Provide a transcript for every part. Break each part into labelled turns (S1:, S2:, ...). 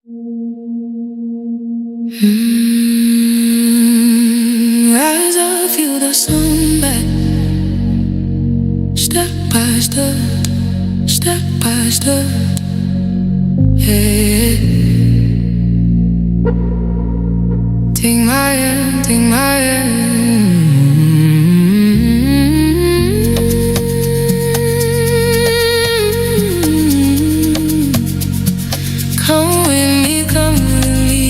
S1: As I feel the sunlight, step by step, step by step, yeah. Take my hand, take my hand. Come with me, come with me.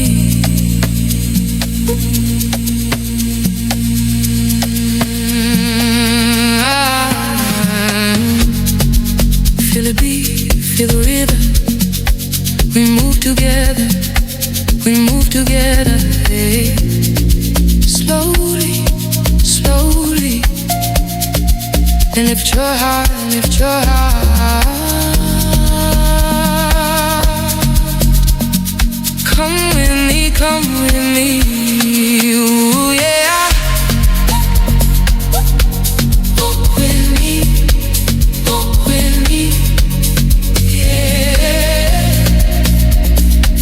S1: Feel the beat, feel the rhythm. We move together, we move together, hey. Slowly, slowly. And lift your heart, lift your heart. Come with me, come with me. Ooh, yeah. Walk with me, walk with me. Yeah.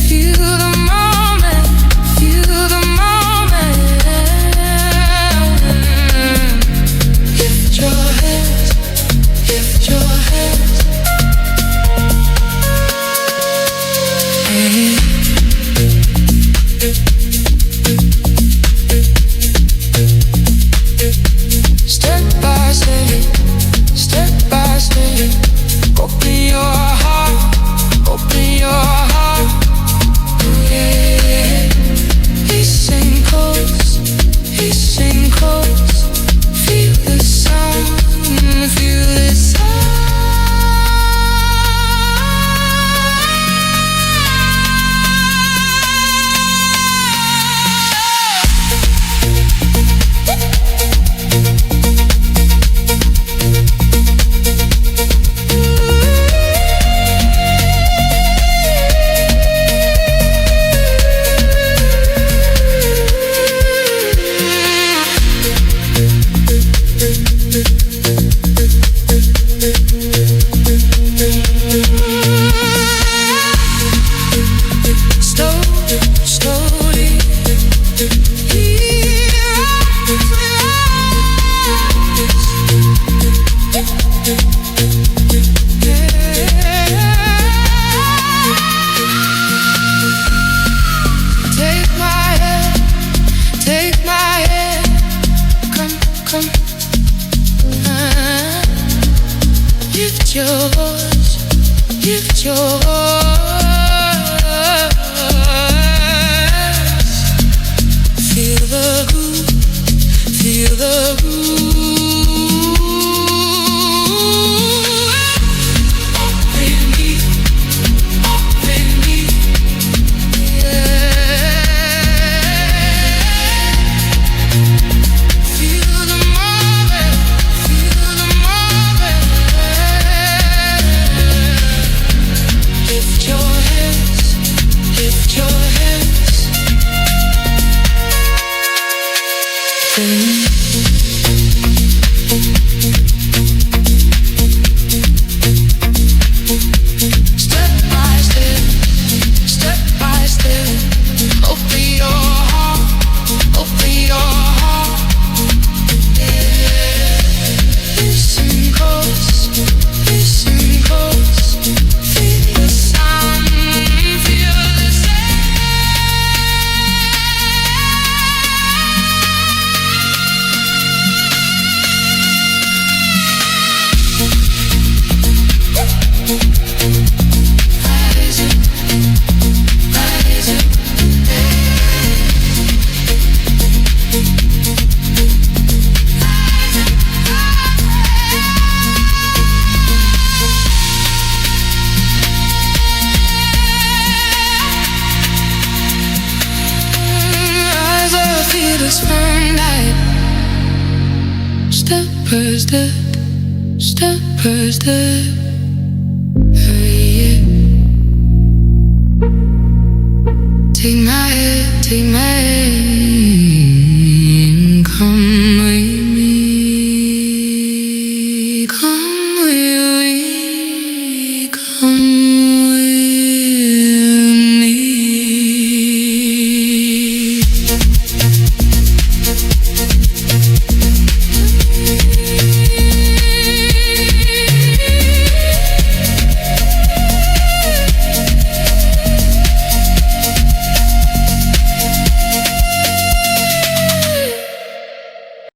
S1: Feel the moment, feel the moment. Lift your hands, lift your hands. Hey. Step by step, open your heart, open your heart, yeah. Listen close, feel the sound, feel the sound. Slowly, take my hand, come, come. Lift your voice, lift your voice. Feel the groove, feel the groove. Up in me, yeah. Feel the moment, feel the moment. Lift your hands, lift your hands. Step by step, open your heart, open your heart, yeah. Listen close, feel the sound, feel the sound. As I feel the sunlight, step per step, step per step, yeah. Take my hand, take my hand.